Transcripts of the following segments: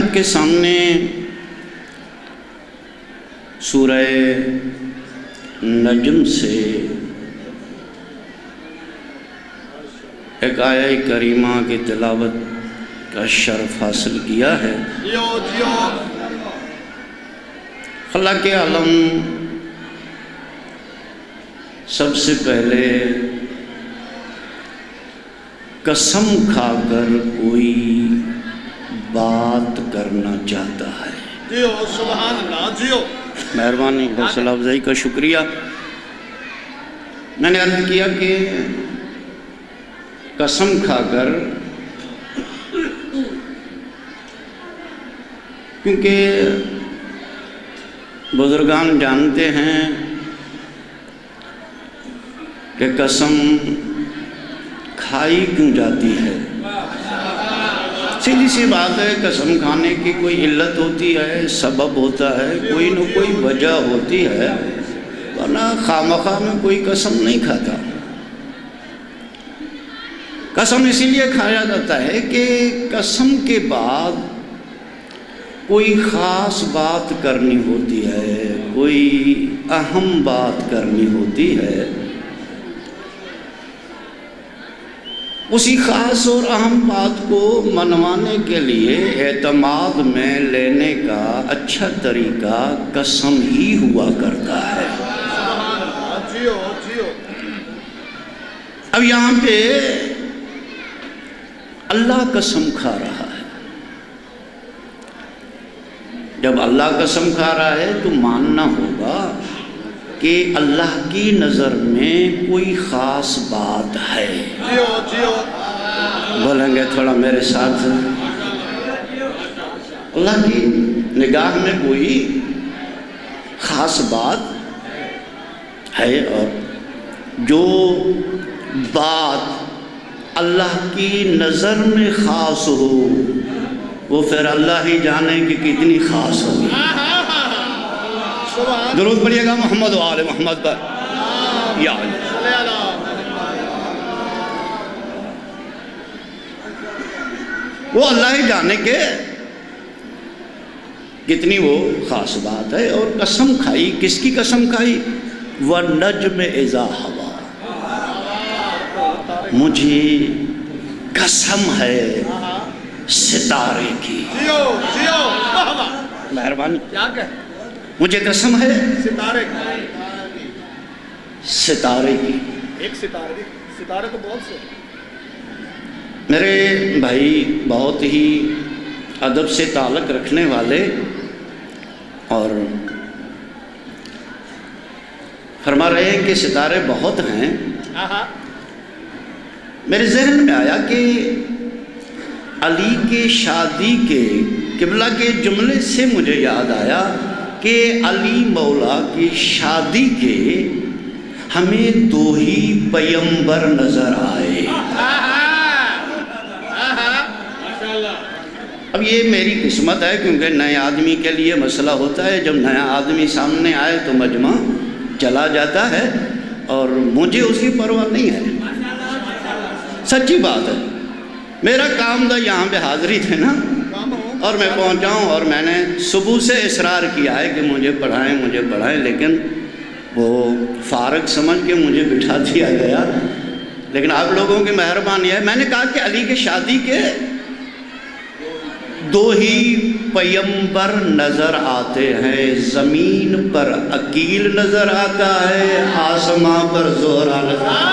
آپ کے سامنے سورہ نجم سے ایک آیہ کریمہ کی تلاوت کا شرف حاصل کیا ہے۔ خالق عالم سب سے پہلے قسم کھا کر کوئی بات کرنا چاہتا ہے۔ جیو سبحان اللہ، جیو مہربانی حوصلہ افزائی کا شکریہ۔ میں نے عرض کیا کہ قسم کھا کر، کیونکہ بزرگان جانتے ہیں کہ قسم کھائی کیوں جاتی ہے۔ سیدھی سی بات ہے، قسم کھانے کی کوئی علت ہوتی ہے، سبب ہوتا ہے، کوئی نہ کوئی وجہ ہوتی ہے، ورنہ خواہ میں کوئی قسم نہیں کھاتا۔ قسم اسی لیے کھایا جاتا ہے کہ قسم کے بعد کوئی خاص بات کرنی ہوتی ہے، کوئی اہم بات کرنی ہوتی ہے، اسی خاص اور اہم بات کو منوانے کے لیے اعتماد میں لینے کا اچھا طریقہ قسم ہی ہوا کرتا ہے۔ اب یہاں پہ اللہ قسم کھا رہا ہے۔ جب اللہ قسم کھا رہا ہے تو ماننا ہوگا کہ اللہ کی نظر میں کوئی خاص بات ہے۔ بولیں گے تھوڑا میرے ساتھ، اللہ کی نگاہ میں کوئی خاص بات ہے، اور جو بات اللہ کی نظر میں خاص ہو وہ پھر اللہ ہی جانے کہ کتنی خاص ہوگی۔ درود پڑھیے گا محمد و آل محمد پر یا وہ اللہ ہی جانے کے کتنی وہ خاص بات ہے۔ اور قسم کھائی، کس کی قسم کھائی؟ وَالنَّجْمِ إِذَا هَوَىٰ، مجھے قسم ہے ستارے کی۔ مہربانی، مجھے قسم ہے ستارے کی۔ ایک ستارے تو بہت سے۔ میرے بھائی بہت ہی ادب سے تعلق رکھنے والے، اور فرما رہے ہیں کہ ستارے بہت ہیں۔ میرے ذہن میں آیا کہ علی کے شادی کے قبلہ کے جملے سے مجھے یاد آیا کہ علی مولا کی شادی کے ہمیں دو ہی پیغمبر نظر آئے۔ اب یہ میری قسمت ہے، کیونکہ نئے آدمی کے لیے مسئلہ ہوتا ہے، جب نیا آدمی سامنے آئے تو مجمع چلا جاتا ہے، اور مجھے اس کی پرواہ نہیں ہے۔ سچی بات ہے، میرا کام تھا یہاں پہ حاضری تھے نا، اور میں پہنچا ہوں، اور میں نے صبح سے اصرار کیا ہے کہ مجھے پڑھائیں، لیکن وہ فارغ سمجھ کے مجھے بٹھا دیا گیا۔ لیکن آپ لوگوں کی مہربانی ہے، میں نے کہا کہ علی کے شادی کے دو ہی پیغمبر نظر آتے ہیں، زمین پر عقیل نظر آتا ہے، آسمان پر زہرا نظر آتا ہے۔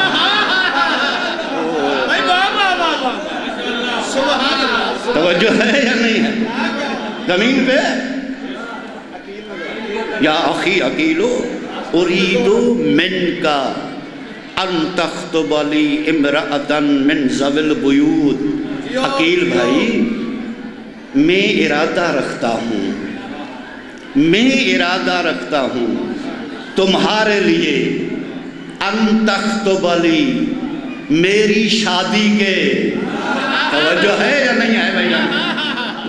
توجہ ہے یا نہیں ہے؟ زمین پہ یا اخی عقیلو اریدو منکا ان تخطب لی امرأتا من ذوی البیوت۔ عقیل بھائی، میں ارادہ رکھتا ہوں تمہارے لیے ان تخطب لی، میری شادی کے، توجہ ہے یا نہیں ہے بھائی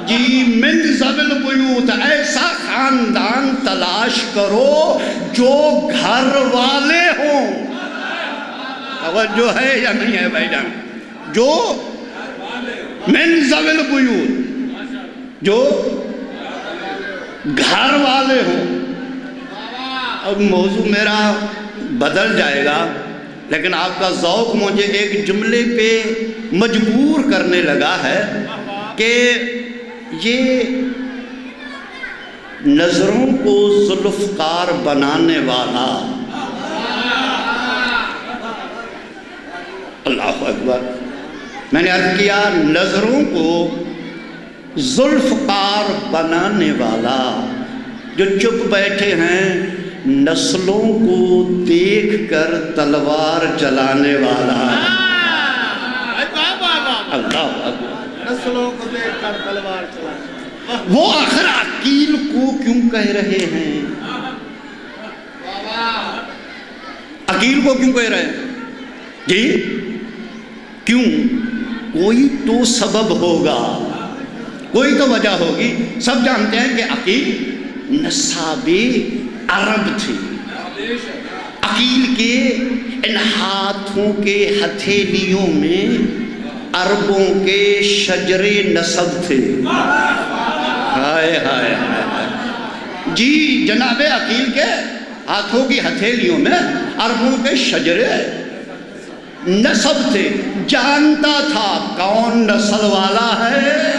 جی، من ذوی البیوت، ایسا خاندان تلاش کرو جو گھر والے ہوں۔ توجہ ہے یا نہیں ہے بھائی جان؟ جو من ذوی البیوت، جو گھر والے ہوں. اب موضوع میرا بدل جائے گا، لیکن آپ کا ذوق مجھے ایک جملے پہ مجبور کرنے لگا ہے کہ یہ نظروں کو ذوالفقار بنانے والا، اللہ اکبر، میں نے عرض کیا نظروں کو ذوالفقار بنانے والا، جو چپ بیٹھے ہیں نسلوں کو دیکھ کر تلوار چلانے والا. اللہ اکبر، نسلوں کو دیکھ کر تلوار چلانے، وہ آخر عقیل کو کیوں کہہ رہے ہیں؟ عقیل کو کیوں کہہ رہے ہیں جی؟ کیوں؟ کوئی تو سبب ہوگا، کوئی تو وجہ ہوگی. سب جانتے ہیں کہ عقیل نساب عرب تھی. عقیل کے ان ہاتھوں کے ہتھیلیوں میں عربوں کے شجر نسب تھے. ہائے ہائے ہائے جی، جناب عقیل کے ہاتھوں کی ہتھیلیوں میں عربوں کے شجر نسب تھے. جانتا تھا کون نسل والا ہے،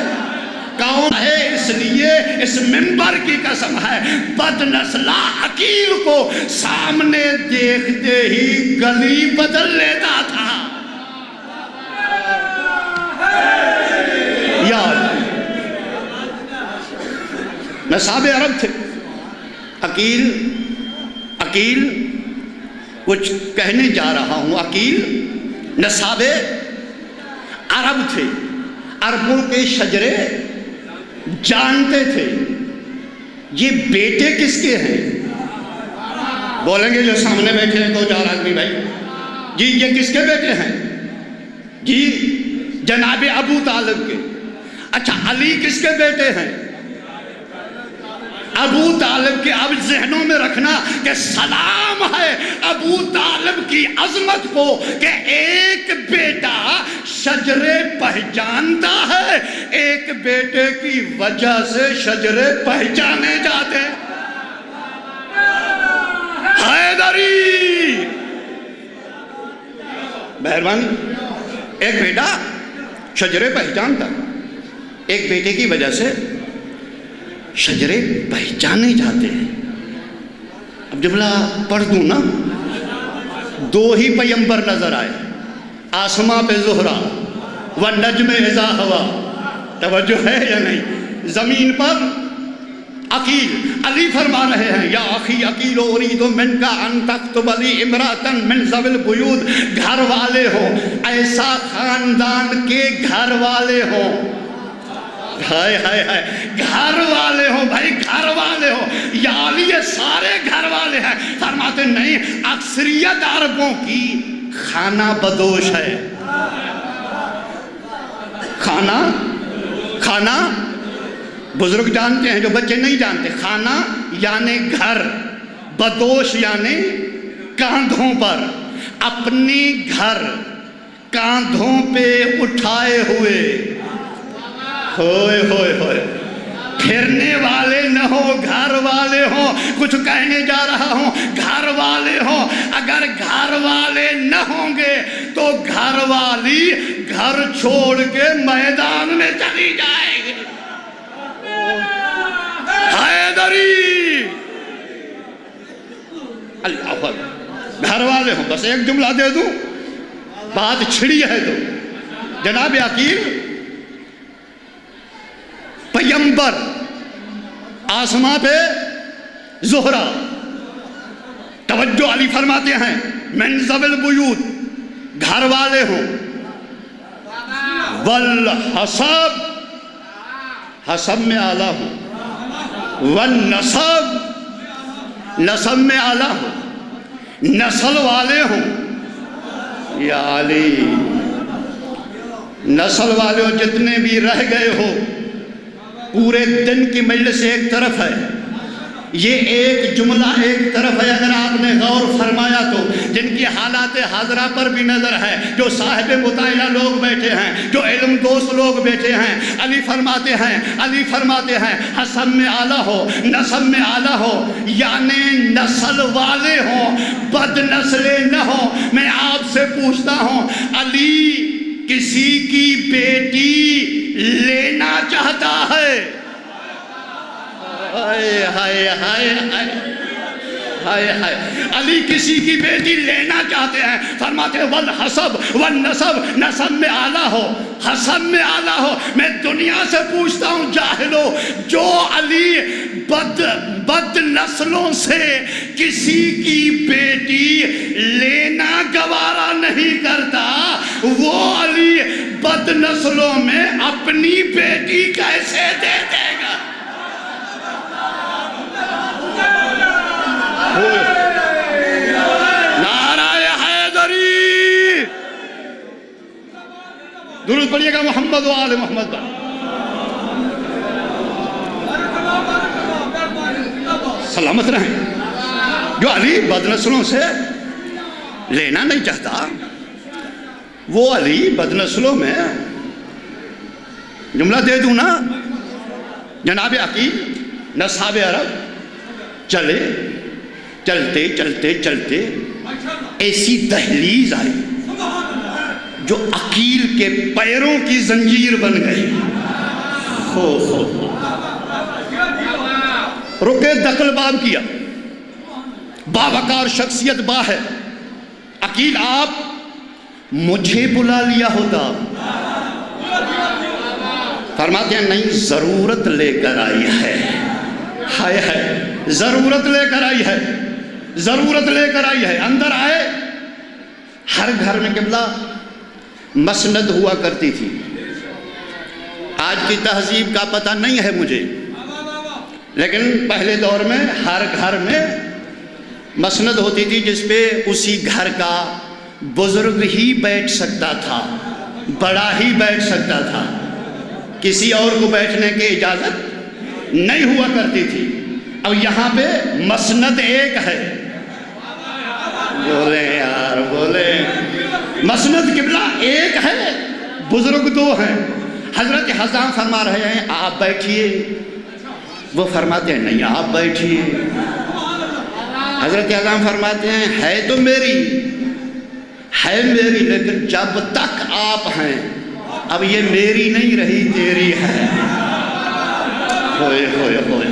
کون ہے، اس لیے اس منبر کی قسم ہے بد نسلہ عقیل کو سامنے دیکھتے ہی گلی بدل لیتا تھا. یاد نساب عرب تھے. عقیل کچھ کہنے جا رہا ہوں. عقیل نساب عرب تھے، عربوں کے شجرے جانتے تھے. یہ بیٹے کس کے ہیں؟ بولیں گے جو سامنے بیٹھے ہیں 2-4 آدمی بھائی جی، یہ کس کے بیٹے ہیں جی؟ جناب ابو طالب کے. اچھا، علی کس کے بیٹے ہیں؟ ابو طالب کے. اب ذہنوں میں رکھنا کہ سلام ہے ابو طالب کی عظمت کو کہ ایک بیٹا شجرے پہچانتا ہے، ایک بیٹے کی وجہ سے شجرے پہچانے جاتے. حیدری مہربانی، ایک بیٹا شجرے پہچانتا، ایک بیٹے کی وجہ سے شجرے پہچانے جاتے ہیں. اب جملہ پڑھ دوں نا. 2 ہی پیمبر نظر آئے، آسماں پہ زہرا والنجم اذا ہوا. توجہ ہے یا نہیں؟ زمین پر عقیل. علی فرما رہے ہیں یا اخی عقیل ارید منک ان تکتب لی امراتا من ذوی البیوت. گھر والے ہو، ایسا خاندان کے گھر والے ہوں. ہائے ہائے ہائے، گھر والے ہو بھائی، گھر والے ہو. یا علی یہ سارے گھر والے ہیں. فرماتے نہیں، اکثریت عربوں کی خانہ بدوش ہے. خانہ بزرگ جانتے ہیں، جو بچے نہیں جانتے. خانہ یعنی گھر، بدوش یعنی کاندھوں پر. اپنے گھر کاندھوں پہ اٹھائے ہوئے، ہوئے ہوئے ہوئے، پھرنے والے نہ ہو، گھر والے ہوں. کچھ کہنے جا رہا ہوں، گھر والے ہوں. اگر گھر والے نہ ہوں گے تو گھر والی گھر چھوڑ کے میدان میں چلی جائے گی. حیدری اللہ اکبر. گھر والے ہوں. بس ایک جملہ دے دوں، بات چھڑی ہے تو. جناب عقیل پیمبر، آسماں پہ زہرا. توجہ، علی فرماتے ہیں من ذوی البیوت، گھر والے ہوں. والحسب، حسب میں اعلیٰ ہوں. والنسب، نسب میں اعلیٰ ہوں. نسل والے ہوں. یا علی، نسل والے ہو، جتنے بھی رہ گئے ہو، پورے دن کی مجلس ایک طرف ہے، یہ ایک جملہ ایک طرف ہے، اگر آپ نے غور فرمایا تو جن کی حالات حاضرہ پر بھی نظر ہے، جو صاحب مطالعہ لوگ بیٹھے ہیں، جو علم دوست لوگ بیٹھے ہیں، علی فرماتے ہیں حسب میں اعلیٰ ہو، نسب میں اعلیٰ ہو، یعنی نسل والے ہوں، بد نسلیں نہ ہوں۔ میں آپ سے پوچھتا ہوں، علی کسی کی بیٹی لینا چاہتا ہے؟ ہائے ہائے ہائے ہائے ہائے، علی کسی کی بیٹی لینا چاہتے ہیں، فرماتے ہیں والحسب والنسب، نسب میں اعلیٰ ہو، حسب میں اعلیٰ ہو۔ میں دنیا سے پوچھتا ہوں جاہلو، جو علی بد نسلوں سے کسی کی بیٹی لینا گوارا نہیں کرتا، وہ علی بد نسلوں میں اپنی بیٹی کیسے دے دے گا؟ نعرہ حیدری، درود پڑھیے گا محمد و آل محمد پر۔ سلامت رہیں۔ جو علی بد نسلوں سے لینا نہیں چاہتا، وہ علی بد نسلوں میں جملہ دے دوں نا، جناب عقیل نصاب عرب چلے، چلتے چلتے چلتے ایسی دہلیز آئی جو عقیل کے پیروں کی زنجیر بن گئی۔ رکے دقل باب کیا، باوقار شخصیت ہے، عقیل آپ مجھے بلا لیا ہوتا۔ فرماتے ہیں نہیں، ضرورت لے کر آئی ہے، ہائے ہائے ضرورت لے کر آئی ہے، ضرورت لے کر آئی ہے۔ اندر آئے، ہر گھر میں قبلہ مسند ہوا کرتی تھی۔ آج کی تہذیب کا پتہ نہیں ہے مجھے، لیکن پہلے دور میں ہر گھر میں مسند ہوتی تھی، جس پہ اسی گھر کا بزرگ ہی بیٹھ سکتا تھا، بڑا ہی بیٹھ سکتا تھا، کسی اور کو بیٹھنے کی اجازت نہیں ہوا کرتی تھی۔ اب یہاں پہ مسند ایک ہے، بولے یار بولے، مسند قبلہ ایک ہے، بزرگ دو ہیں۔ حضرت حسان فرما رہے ہیں آپ بیٹھیے، وہ فرماتے ہیں نہیں آپ بیٹھیے۔ حضرت حسان فرماتے ہیں ہے تو میری، ہے میری، لیکن جب تک آپ ہیں اب یہ میری نہیں رہی، تیری ہے۔ ہوئے ہوئے ہوئے،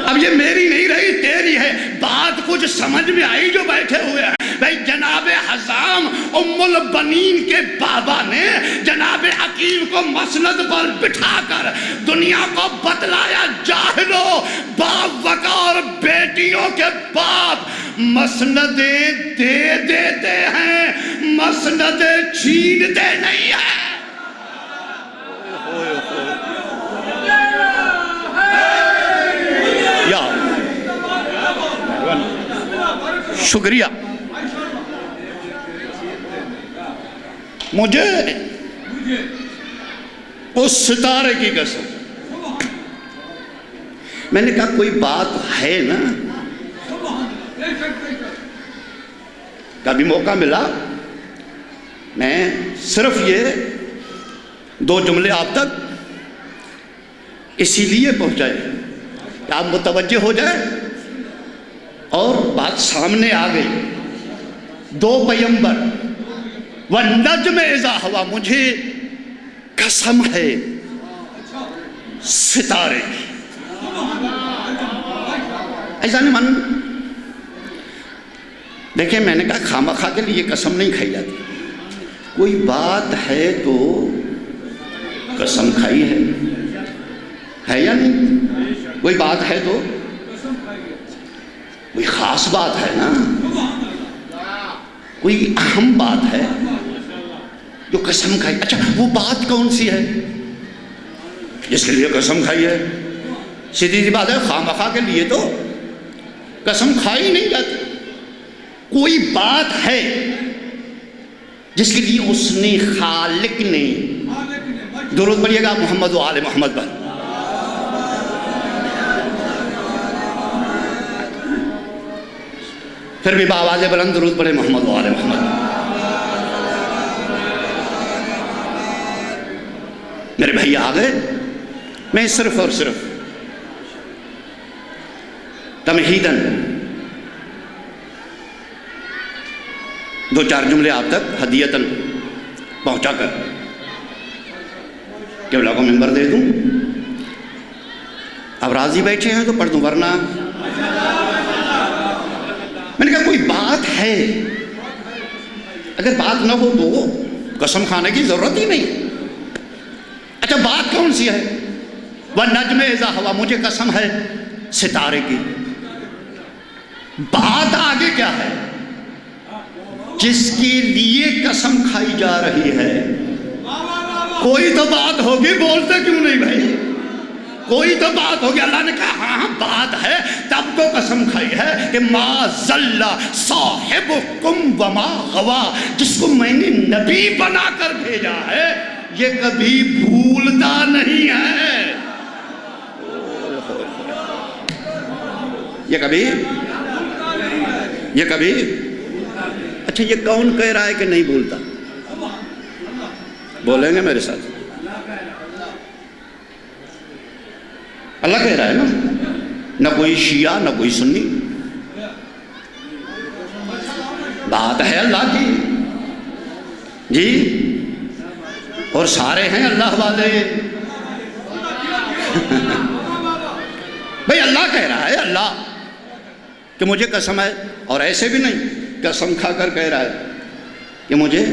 اب یہ میری نہیں رہی، تیری ہے۔ بات کچھ سمجھ میں آئی جو بیٹھے ہوئے ہیں؟ بھئی جناب حزام ام البنین کے بابا نے جناب عقیل کو مسند پر بٹھا کر دنیا کو بتلایا، جاہلو، باپ وقار بیٹیوں کے باپ مسندیں دے دیتے ہیں، مسندیں چھینتے نہیں ہیں۔ شکریہ۔ مجھے اس ستارے کی قسم، میں نے کہا کوئی بات ہے نا، کبھی موقع ملا میں صرف یہ دو جملے آپ تک اسی لیے پہنچائے کہ آپ متوجہ ہو جائیں، اور بات سامنے آ گئی۔ دو پیمبر وَالنَّجْمِ اِذَا ہوا، مجھے قسم ہے ستارے کی۔ ایسا نہیں من، دیکھیں میں نے کہا خامخواہ کے لیے قسم نہیں کھائی جاتی، کوئی بات ہے تو قسم کھائی ہے یا نہیں؟ کوئی بات ہے تو کوئی خاص بات ہے نا، کوئی اہم بات ہے جو قسم کھائی۔ اچھا وہ بات کون سی ہے جس کے لیے قسم کھائی ہے؟ سیدھی سی بات ہے، خامخواہ کے لیے تو قسم کھائی نہیں جاتی۔ کوئی بات ہے جس کے لیے اس نے، خالق نے، درود پڑھیے گا محمد و آل محمد پر۔ پھر بھی بآواز بلند درود پڑھے محمد و آل محمد۔ میرے بھائی آ گئے، میں صرف اور صرف تمہیداً دو چار جملے آپ تک ہدیتاً پہنچا کر قبلہ کو منبر دے دوں۔ اب راضی بیٹھے ہیں تو پڑھ دوں، ورنہ میں نے کہا کوئی بات ہے، اگر بات نہ ہو تو قسم کھانے کی ضرورت ہی نہیں۔ اچھا بات کون سی ہے؟ وَالنَّجْمِ إِذَا هَوَىٰ، مجھے قسم ہے ستارے کی۔ بات آگے کیا ہے؟ جس کے لیے قسم کھائی جا رہی ہے، کوئی تو بات ہوگی، بولتے کیوں نہیں بھائی؟ کوئی تو بات ہوگی۔ اللہ نے کہا ہاں بات ہے، تب تو قسم کھائی ہے کہ ما ضل صاحبکم وما غوا، جس کو میں نے نبی بنا کر بھیجا ہے یہ کبھی بھولتا نہیں ہے۔ یہ کبھی اچھا یہ کون کہہ رہا ہے کہ نہیں بھولتا؟ بولیں گے میرے ساتھ؟ اللہ کہہ رہا ہے نا، نہ کوئی شیعہ نہ کوئی سنی، بات ہے اللہ کی جی، اور سارے ہیں اللہ والے۔ بھئی اللہ کہہ رہا ہے، اللہ کہ مجھے قسم ہے، اور ایسے بھی نہیں قسم کھا کر کہہ رہا ہے کہ مجھے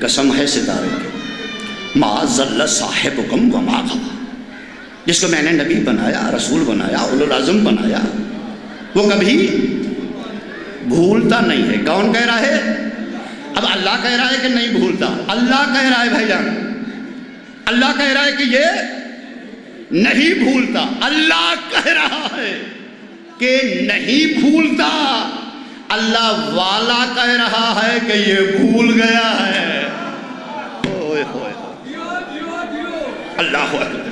قسم ہے ستارے کی، ما ضل صاحبکم وما غوا، جس کو میں نے نبی بنایا، رسول بنایا، اولو العزم بنایا، وہ کبھی بھولتا نہیں ہے۔ کون کہہ رہا ہے؟ اب اللہ کہہ رہا ہے کہ نہیں بھولتا؟ اللہ کہہ رہا ہے بھائی جان، اللہ کہہ رہا ہے کہ یہ نہیں بھولتا۔ اللہ کہہ رہا ہے کہ نہیں بھولتا، اللہ والا کہہ رہا ہے کہ یہ بھول گیا ہے۔ اوئے ہوئے اللہ اکبر۔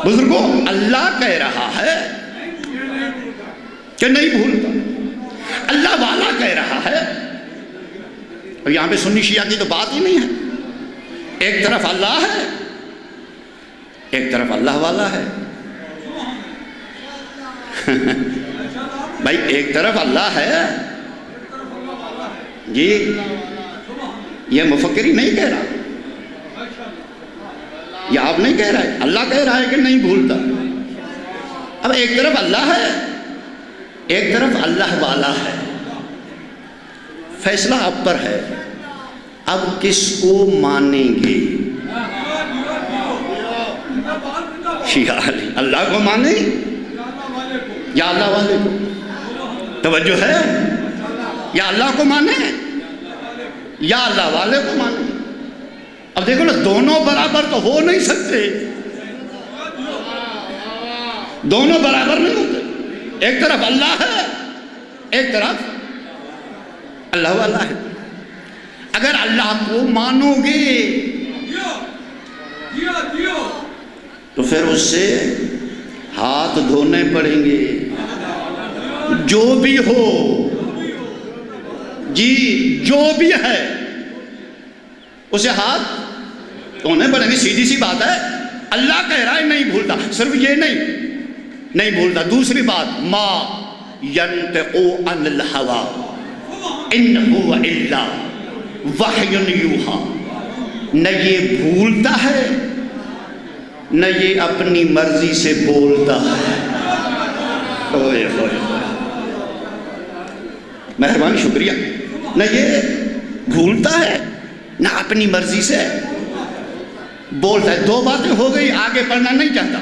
بزرگوں اللہ کہہ رہا ہے کہ نہیں بھولتا، اللہ والا کہہ رہا ہے۔ اور یہاں پہ سنی شیعہ کی تو بات ہی نہیں ہے، ایک طرف اللہ ہے ایک طرف اللہ والا ہے۔ بھائی ایک طرف اللہ ہے جی، یہ مفکری نہیں کہہ رہا، یہ آپ نہیں کہہ رہے، اللہ کہہ رہا ہے کہ نہیں بھولتا۔ اب ایک طرف اللہ ہے ایک طرف اللہ والا ہے، فیصلہ آپ پر ہے، اب کس کو مانیں گے؟ شیعہ علی اللہ کو مانیں یا اللہ والے کو؟ توجہ ہے؟ یا اللہ کو مانیں یا اللہ والے کو مانیں؟ اب دیکھو نا، دونوں برابر تو ہو نہیں سکتے، دونوں برابر نہیں ہوتے، ایک طرف اللہ ہے ایک طرف اللہ والا ہے۔ اگر اللہ کو مانو گے تو پھر اس سے ہاتھ دھونے پڑیں گے، جو بھی ہو جی، جو بھی ہے اسے ہاتھ دھونے پڑیں گے، سیدھی سی بات ہے۔ اللہ کہہ رہا ہے نہیں بھولتا، صرف یہ نہیں بھولتا، دوسری بات ما ینطق عن الہویٰ ان هو الا وحی یوحیٰ، نہ یہ بھولتا ہے نہ یہ اپنی مرضی سے بولتا ہے۔ اوئے ہوئے مہربانی، شکریہ۔ نہ یہ بھولتا ہے نہ اپنی مرضی سے بولتا ہے۔ دو باتیں ہو گئی، آگے پڑھنا نہیں چاہتا۔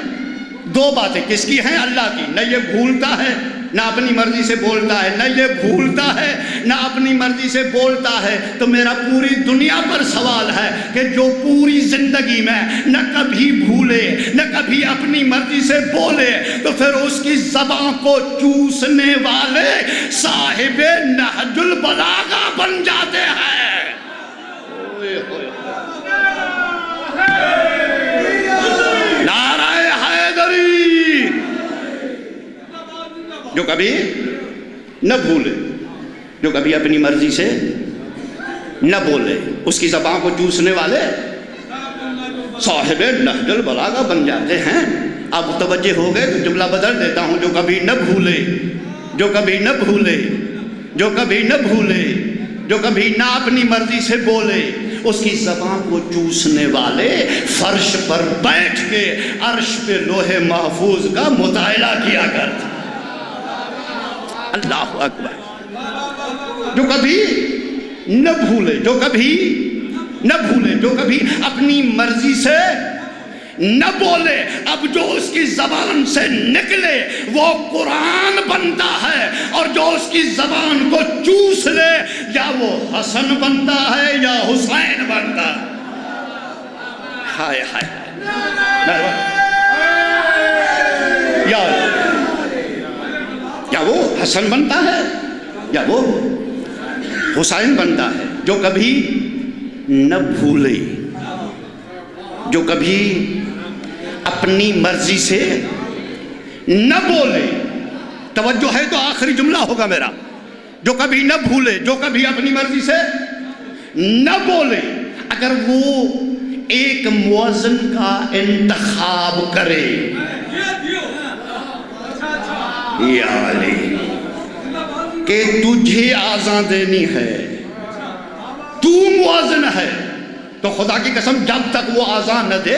دو باتیں کس کی ہیں؟ اللہ کی۔ نہ یہ بھولتا ہے نہ اپنی مرضی سے بولتا ہے، نہ یہ بھولتا ہے نہ اپنی مرضی سے بولتا ہے۔ تو میرا پوری دنیا پر سوال ہے کہ جو پوری زندگی میں نہ کبھی بھولے نہ کبھی اپنی مرضی سے بولے، تو پھر اس کی زبان کو چوسنے والے صاحب نہج البلاغہ بن جاتے ہیں۔ نعرہ حیدری، جو کبھی نہ بھولے، جو کبھی اپنی مرضی سے نہ بولے، اس کی زبان کو چوسنے والے صاحب نہج البلاغہ بن جاتے ہیں۔ اب توجہ ہو گئے تو جملہ بدل دیتا ہوں، جو کبھی نہ بھولے، جو کبھی نہ بھولے، جو کبھی نہ بھولے، جو کبھی نہ اپنی مرضی سے بولے، اس کی زبان کو چوسنے والے فرش پر بیٹھ کے عرش پہ لوح محفوظ کا مطالعہ کیا کرتے۔ اللہ اکبر۔ جو کبھی نہ بھولے، جو کبھی نہ بھولے، جو کبھی اپنی مرضی سے نہ بولے، اب جو اس کی زبان سے نکلے وہ قرآن بنتا ہے، اور جو اس کی زبان کو چوس لے یا وہ حسن بنتا ہے یا حسین بنتا ہے۔ ہائے ہائے، یا وہ حسن بنتا ہے یا وہ حسین بنتا ہے۔ جو کبھی نہ بھولے، جو کبھی اپنی مرضی سے نہ بولے، توجہ ہے تو آخری جملہ ہوگا میرا، جو کبھی نہ بھولے، جو کبھی اپنی مرضی سے نہ بولے، اگر وہ ایک موازن کا انتخاب کرے، یا علی، کہ تجھے آزاں دینی ہے، تو موازن ہے، تو خدا کی قسم جب تک وہ آزاں نہ دے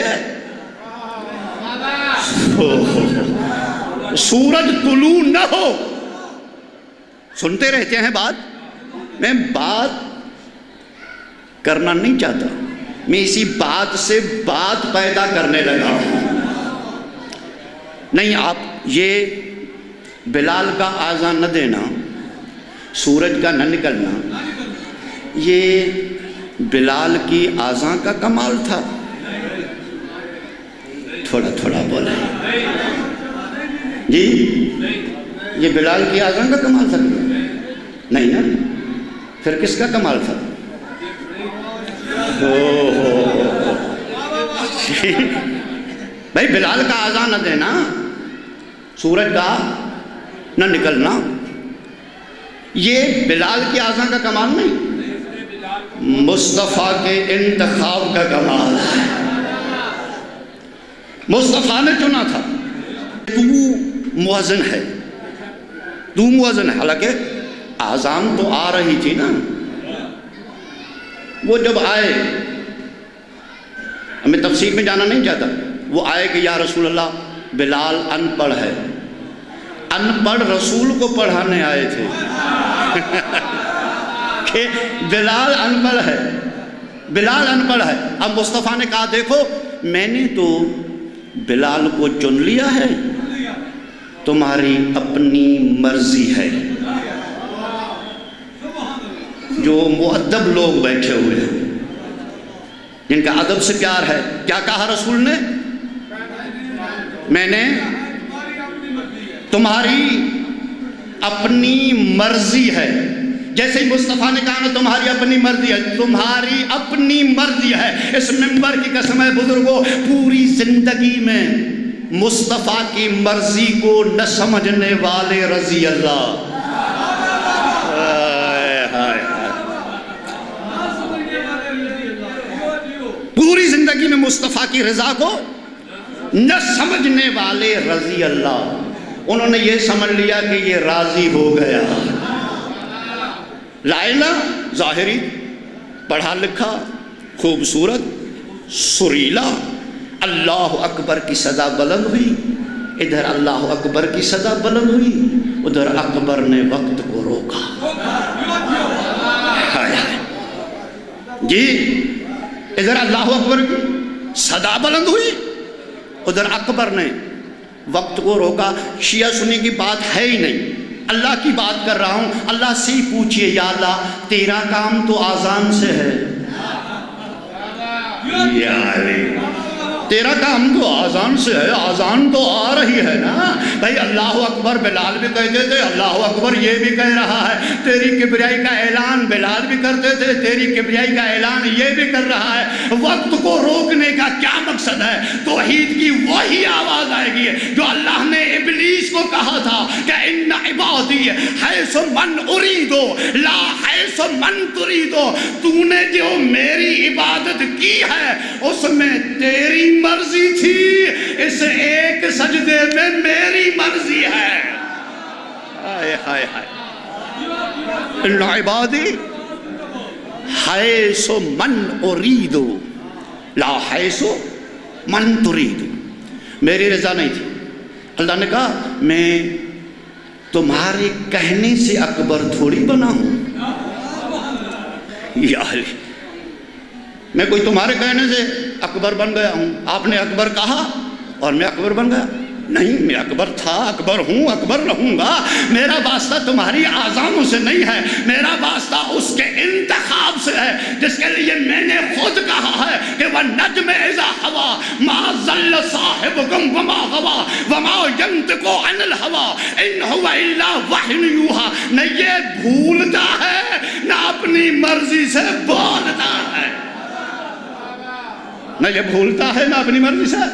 سورج طلوع نہ ہو۔ سنتے رہتے ہیں بات، میں بات کرنا نہیں چاہتا، میں اسی بات سے بات پیدا کرنے لگا ہوں۔ نہیں، آپ یہ بلال کا آزان نہ دینا، سورج کا نہ نکلنا، یہ بلال کی آزان کا کمال تھا۔ تھوڑا تھوڑا بولے جی، یہ بلال کی آزان کا کمال تھا؟ نہیں نا، پھر کس کا کمال تھا؟ بھائی بلال کا آزان نہ دینا، سورج کا نہ نکلنا، یہ بلال کی آزان کا کمال نہیں، مصطفیٰ کے انتخاب کا کمال ہے۔ مصطفیٰ نے چنا تھا، تو موازن ہے، تو موازن ہے، حالانکہ آزان تو آ رہی تھی نا۔ وہ جب آئے، ہمیں تفسیر میں جانا نہیں چاہتا، وہ آئے کہ یا رسول اللہ بلال ان پڑھ ہے، ان پڑھ رسول کو پڑھانے آئے تھے کہ بلال ان پڑھ ہے، بلال ان پڑھ ہے۔ اب مصطفیٰ نے کہا دیکھو میں نے تو بلال کو چن لیا ہے، تمہاری اپنی مرضی ہے۔ جو مؤدب لوگ بیٹھے ہوئے ہیں، جن کا ادب سے پیار ہے، کیا کہا رسول نے؟ میں نے تمہاری اپنی مرضی ہے، جیسے ہی مصطفیٰ نے کہا نا تمہاری اپنی مرضی ہے، تمہاری اپنی مرضی ہے۔ اس منبر کی قسم ہے بزرگوں، پوری زندگی میں مصطفیٰ کی مرضی کو نہ سمجھنے والے رضی اللہ، پوری زندگی میں مصطفیٰ کی رضا کو نہ سمجھنے والے رضی اللہ، انہوں نے یہ سمجھ لیا کہ یہ راضی ہو گیا۔ لائلہ ظاہری، پڑھا لکھا، خوبصورت، سریلا، اللہ اکبر کی صدا بلند ہوئی، ادھر اللہ اکبر کی صدا بلند ہوئی، ادھر اکبر نے وقت کو روکا۔ جی، ادھر اللہ اکبر کی صدا بلند ہوئی، ادھر اکبر نے وقت کو روکا۔ شیعہ سنی کی بات ہے ہی نہیں، اللہ کی بات کر رہا ہوں۔ اللہ سے ہی پوچھئے یا اللہ تیرا کام تو آزان سے ہے، یا علی تیرا کام تو آزان سے ہے، آزان تو آ رہی ہے نا بھائی۔ اللہ اکبر بلال بھی کہتے تھے، اللہ اکبر یہ بھی کہہ رہا ہے، تیری کبریائی کا اعلان بلال بھی کرتے تھے، تیری کبریائی کا اعلان یہ بھی کر رہا ہے۔ وقت کو روکنے کا کیا مقصد ہے؟ توحید کی وہی آواز آئے گی جو اللہ نے ابلیس کو کہا تھا کہ ان عبادی حیث من اریدو لا حیث من تریدو، تو نے جو میری عبادت کی ہے اس میں تیری مرضی تھی، اس ایک سجدے میں میری مرضی ہے۔ ہائے ہائے ہائے، ان عبادی حیث من اریدو لا حیث من تریدو، میری رضا نہیں تھی۔ اللہ نے کہا میں تمہارے کہنے سے اکبر تھوڑی بنا ہوں، یا علی میں کوئی تمہارے کہنے سے اکبر بن گیا ہوں؟ آپ نے اکبر کہا اور میں اکبر بن گیا؟ نہیں، میں اکبر تھا، اکبر ہوں، اکبر رہوں گا۔ میرا واسطہ تمہاری آزانوں سے نہیں ہے، میرا واسطہ اس کے انتخاب سے ہے جس کے لیے میں نے خود کہا ہے کہ وَالنَّجْمِ إِذَا هَوَىٰ مَا ضَلَّ صَاحِبُكُمْ وَمَا غَوَىٰ وَمَا يَنطِقُ عَنِ الْهَوَىٰ إِنْ هُوَ إِلَّا وَحْيٌ يُوحَىٰ۔ نہ یہ بھولتا ہے نہ اپنی مرضی سے بولتا ہے، نہ یہ بھولتا ہے نہ اپنی مرضی سے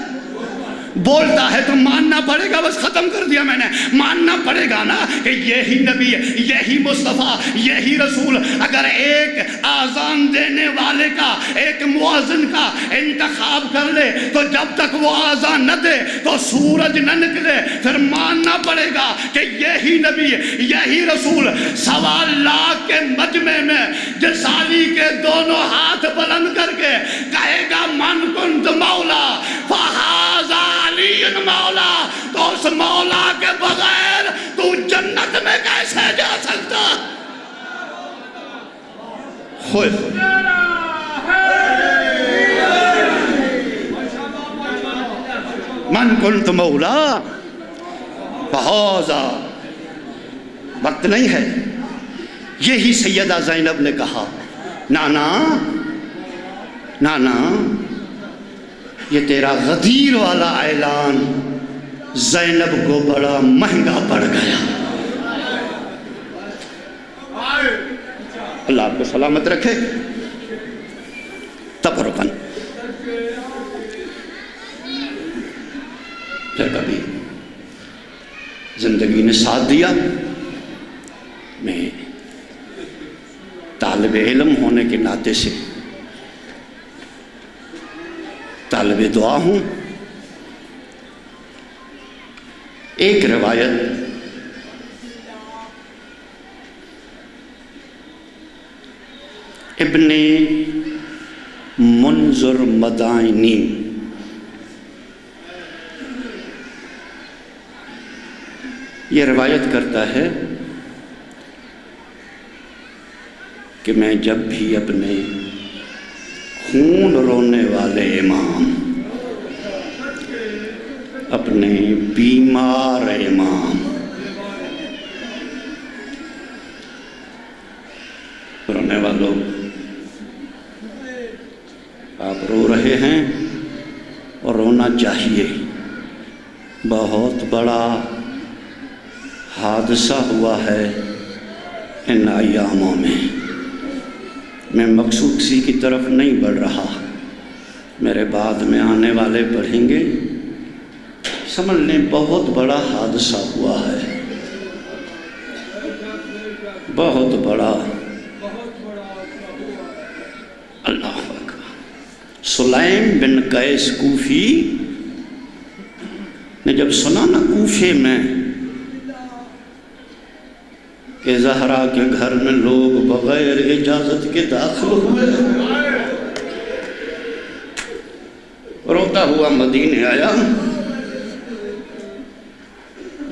بولتا ہے۔ تو ماننا پڑے گا، بس ختم کر دیا میں نے، ماننا پڑے گا نا کہ یہی نبی، یہی مصطفیٰ، یہی رسول اگر ایک آزان دینے والے کا، ایک مؤذن کا انتخاب کر لے تو جب تک وہ آزان نہ دے تو سورج نہ نکلے، پھر ماننا پڑے گا کہ یہی نبی، یہی رسول 1.25 لاکھ کے مجمع میں جسالی کے دونوں ہاتھ بلند کر کے کہے گا من کنت مولا فہذا علی مولا، تو اس مولا کے بغیر تو جنت میں کیسے جا سکتا؟ ہوئے من کنت مولا فہذا، وقت نہیں ہے۔ یہی سیدہ زینب نے کہا نانا نانا یہ تیرا غدیر والا اعلان زینب کو بڑا مہنگا پڑ گیا۔ اللہ آپ کو سلامت رکھے۔ تبرکن پھر کبھی زندگی نے ساتھ دیا، میں طالب علم ہونے کے ناطے سے طالب دعا ہوں۔ ایک روایت ابن منظر مدائنی یہ روایت کرتا ہے کہ میں جب بھی اپنے خون رونے والے امام، اپنے بیمار امام، رونے والوں آپ رو رہے ہیں اور رونا چاہیے، بہت بڑا حادثہ ہوا ہے ان ایاموں میں مقصود کسی کی طرف نہیں بڑھ رہا، میرے بعد میں آنے والے پڑھیں گے، سمجھ لیں بہت بڑا حادثہ ہوا ہے، بہت بڑا۔ اللہ اکبر۔ سلیم بن قیس کوفی نے جب سنا نا کوفے میں کہ زہرا کے گھر میں لوگ بغیر اجازت کے داخل ہوئے، روتا ہوا مدینے آیا،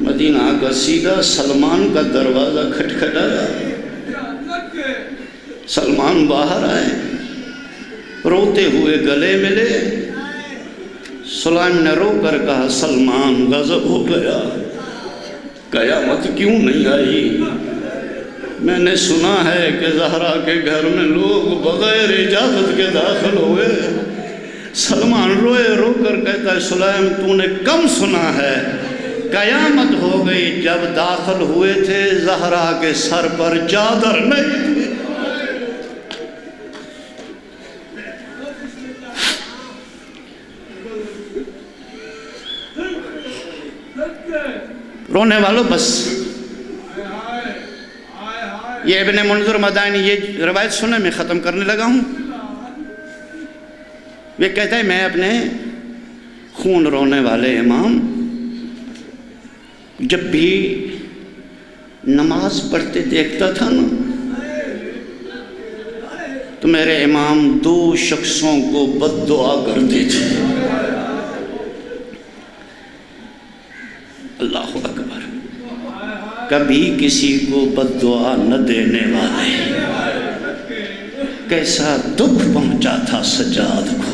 مدینہ کا سیدھا سلمان کا دروازہ کھٹکھٹایا، سلمان باہر آئے، روتے ہوئے گلے ملے، سلیم نے رو کر کہا سلمان غضب ہو گیا، قیامت کیوں نہیں آئی؟ میں نے سنا ہے کہ زہرا کے گھر میں لوگ بغیر اجازت کے داخل ہوئے، سلمان روئے رو کر کہتا ہے سلیم تو نے کم سنا ہے، قیامت ہو گئی جب داخل ہوئے تھے زہرا کے سر پر چادر نہیں تھی۔ رونے والوں بس، یہ ابن منظر مدائنی یہ روایت سنے میں ختم کرنے لگا ہوں۔ وہ کہتا ہے میں اپنے خون رونے والے امام جب بھی نماز پڑھتے دیکھتا تھا نا تو میرے امام دو شخصوں کو بد دعا کرتے تھے۔ اللہ اکبر، کبھی کسی کو بد دعا نہ دینے والے، کیسا دکھ پہنچا تھا سجاد کو۔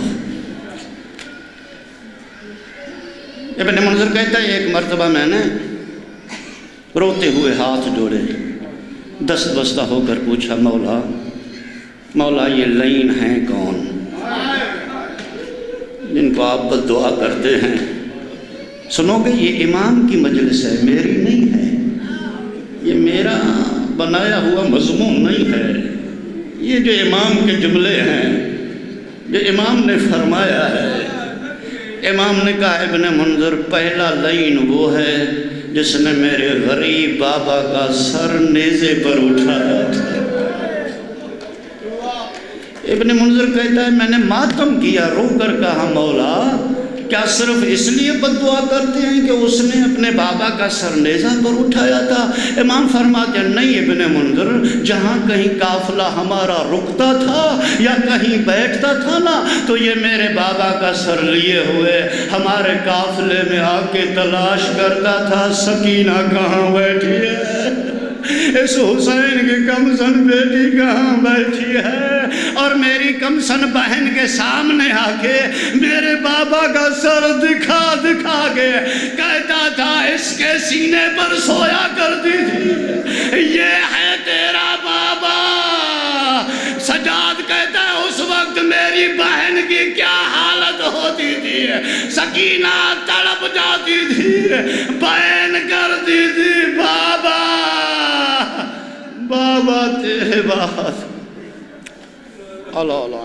ابن منظر کہتا ہے ایک مرتبہ میں نے روتے ہوئے ہاتھ جوڑے، دست بستہ ہو کر پوچھا مولا مولا یہ لین ہیں کون جن کو آپ بد دعا کرتے ہیں؟ سنو گے یہ امام کی مجلس ہے، میری نہیں ہے، یہ میرا بنایا ہوا مضمون نہیں ہے، یہ جو امام کے جملے ہیں جو امام نے فرمایا ہے۔ امام نے کہا ابن منظر پہلا لین وہ ہے جس نے میرے غریب بابا کا سر نیزے پر اٹھایا تھا۔ ابن منظر کہتا ہے میں نے ماتم کیا، رو کر کہا مولا کیا صرف اس لیے بد دعا کرتے ہیں کہ اس نے اپنے بابا کا سر نیزہ پر اٹھایا تھا؟ امام فرماتے ہیں نہیں ابن منظر، جہاں کہیں قافلہ ہمارا رکتا تھا یا کہیں بیٹھتا تھا نا تو یہ میرے بابا کا سر لیے ہوئے ہمارے قافلے میں آ کے تلاش کرتا تھا سکینہ کہاں بیٹھی ہے، اس حسین کی کمسن بیٹی کہاں بیٹھی ہے، اور میری کمسن بہن کے سامنے آ کے میرے بابا کا سر دکھا دکھا کے کہتا تھا اس کے سینے پر سویا کرتی تھی یہ ہے تیرا بابا۔ سجاد کہتا ہے اس وقت میری بہن کی کیا حالت ہوتی تھی، سکینہ تڑپ جاتی تھی، بہن کرتی تھی بابا بابا تیرے بعد اللہ اللہ